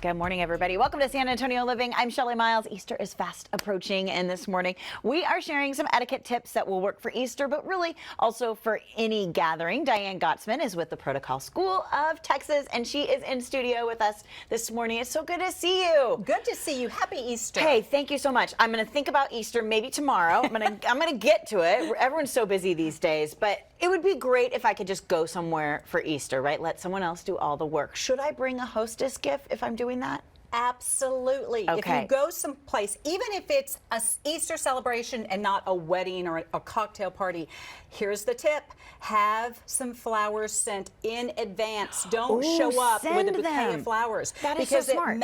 Good morning, everybody. Welcome to San Antonio Living. I'm Shelley Miles. Easter is fast approaching, and this morning we are sharing some etiquette tips that will work for Easter, but really also for any gathering. Diane Gottsman is with the Protocol School of Texas, and she is in studio with us this morning. It's so good to see you. Good to see you. Happy Easter. Hey, thank you so much. I'm going to think about Easter maybe tomorrow. I'm going to get to it. Everyone's so busy these days, but it would be great if I could just go somewhere for Easter, right? Let someone else do all the work. Should I bring a hostess gift if I'm doing that? Absolutely. Okay. If you go someplace, even if it's an Easter celebration and not a wedding or a cocktail party, here's the tip. Have some flowers sent in advance. Don't show up with a bouquet of flowers. That is so smart.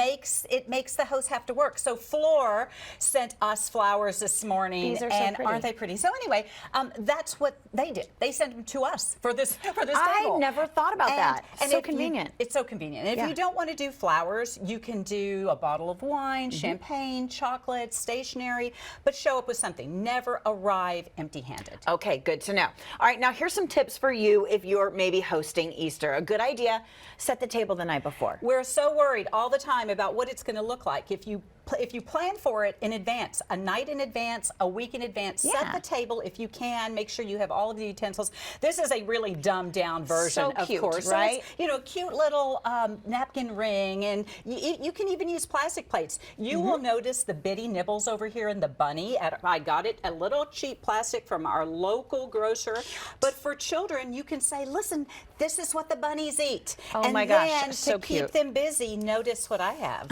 It makes the host have to work. So Floor sent us flowers this morning. These are so and pretty. aren't they pretty? So anyway, that's what they did. They sent them to us for this table. I never thought about that. And so convenient. It's so convenient. And if you don't want to do flowers, you can do a bottle of wine, champagne, chocolate, stationery, but show up with something. Never arrive empty-handed. Okay, good to know. All right, now here's some tips for you if you're maybe hosting Easter. A good idea, set the table the night before. We're so worried all the time about what it's going to look like. If you plan for it in advance, a night in advance, a week in advance, set the table if you can. Make sure you have all of the utensils. This is a really dumbed down version, so cute, of course. Right? So it's, cute little napkin ring, and you can even use plastic plates. You will notice the bitty nibbles over here in the bunny. I got it, a little cheap plastic from our local grocer. But for children, you can say, listen, this is what the bunnies eat. Oh my gosh, then so to cute. keep them busy, notice what I have.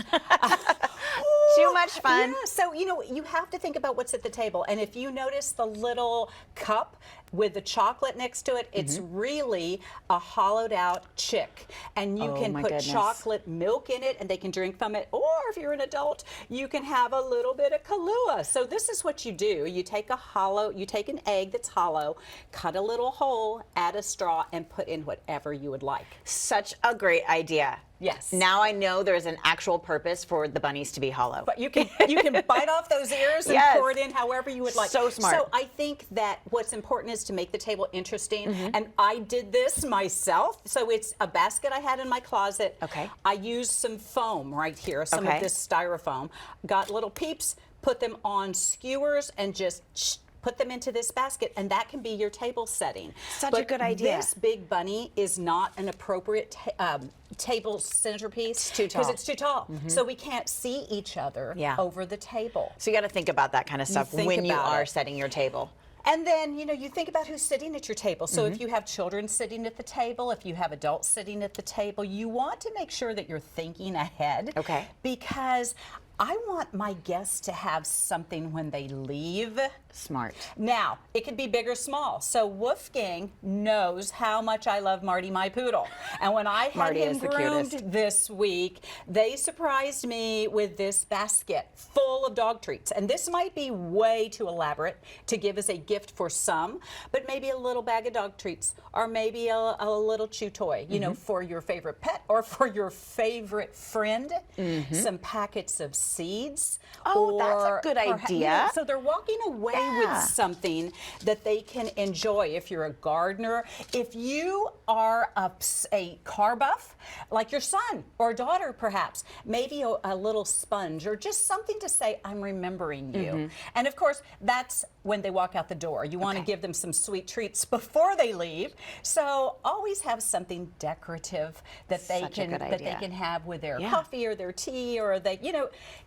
Too much fun. Yeah, so you have to think about what's at the table. And if you notice the little cup with the chocolate next to it, it's really a hollowed out chick. And you can put chocolate milk in it and they can drink from it. Or if you're an adult, you can have a little bit of Kahlua. So this is what you do. You take an egg that's hollow, cut a little hole, add a straw, and put in whatever you would like. Such a great idea. Yes. Now I know there's an actual purpose for the bunnies to be hollow. But you can bite off those ears and pour it in however you would like. So smart. So I think that what's important is to make the table interesting. And I did this myself. So it's a basket I had in my closet. Okay. I used some foam right here, some of this styrofoam. Got little peeps, put them on skewers, and just put them into this basket, and that can be your table setting. Such a good idea. This big bunny is not an appropriate table centerpiece. It's too tall. Because it's too tall. So we can't see each other over the table. So you got to think about that kind of stuff when you are setting your table. And then, you think about who's sitting at your table. So if you have children sitting at the table, if you have adults sitting at the table, you want to make sure that you're thinking ahead. Okay. Because I want my guests to have something when they leave. Smart. Now, it could be big or small. So Wolfgang knows how much I love Marty, my poodle. And when I had him groomed this week, they surprised me with this basket full of dog treats. And this might be way too elaborate to give as a gift for some, but maybe a little bag of dog treats, or maybe a little chew toy, for your favorite pet or for your favorite friend. Some packets of seeds. Oh, that's a good idea. So they're walking away with something that they can enjoy. If you're a gardener, if you are a car buff, like your son or daughter perhaps, maybe a little sponge or just something to say, I'm remembering you. And of course, that's when they walk out the door. You want to give them some sweet treats before they leave. So always have something decorative that they can have with their coffee or their tea, or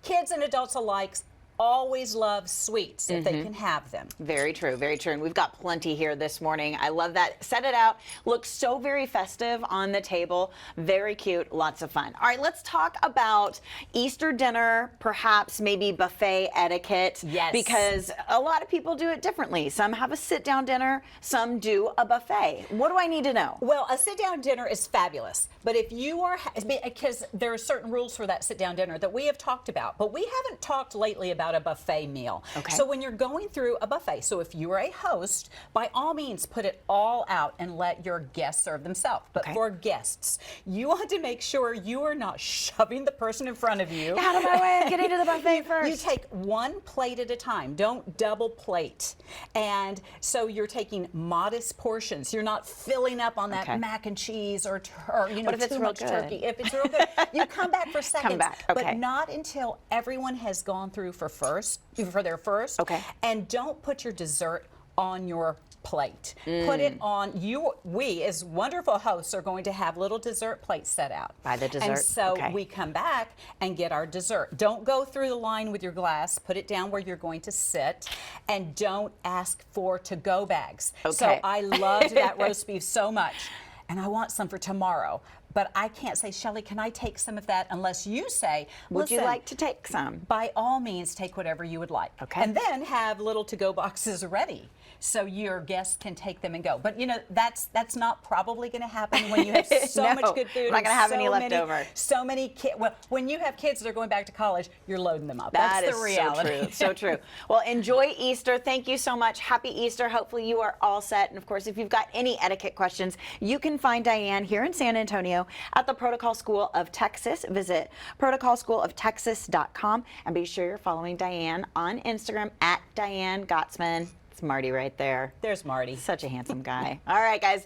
kids and adults alike always love sweets if they can have them. Very true, very true. And we've got plenty here this morning. I love that. Set it out. Looks so very festive on the table. Very cute. Lots of fun. All right, let's talk about Easter dinner, perhaps maybe buffet etiquette. Yes. Because a lot of people do it differently. Some have a sit-down dinner. Some do a buffet. What do I need to know? Well, a sit-down dinner is fabulous. But if you are, because there are certain rules for that sit-down dinner that we have talked about, but we haven't talked lately about about a buffet meal. Okay. So when you're going through a buffet, so if you are a host, by all means put it all out and let your guests serve themselves. But Okay. for guests, you want to make sure you are not shoving the person in front of you. Out of my way, I'm getting to the buffet first. You take one plate at a time. Don't double plate. And so you're taking modest portions. You're not filling up on that Okay. mac and cheese or you know, What if it's too real much good? turkey. If it's real good, you come back for seconds. back, okay. But not until everyone has gone through for their first. Okay. And don't put your dessert on your plate. Put it on we as wonderful hosts are going to have little dessert plates set out. By the dessert, And so okay. we come back and get our dessert. Don't go through the line with your glass. Put it down where you're going to sit, and don't ask for to-go bags. Okay. So I loved that roast beef so much, and I want some for tomorrow. But I can't say, Shelley, can I take some of that unless you say, Would you "Listen, like to take some? by all means, take whatever you would like." Okay. And then have little to-go boxes ready so your guests can take them and go. But you know, that's not probably going to happen when you have so No, much good food. I'm not and gonna have so any left many- over. So many kids. Well, when you have kids that are going back to college, you're loading them up. That That's is the reality. so true, so true. Well, enjoy Easter. Thank you so much. Happy Easter. Hopefully you are all set. And of course, if you've got any etiquette questions, you can find Diane here in San Antonio at the Protocol School of Texas. Visit protocolschooloftexas.com and be sure you're following Diane on Instagram at Diane Gottsman. It's Marty right there. There's Marty. Such a handsome guy. All right, guys.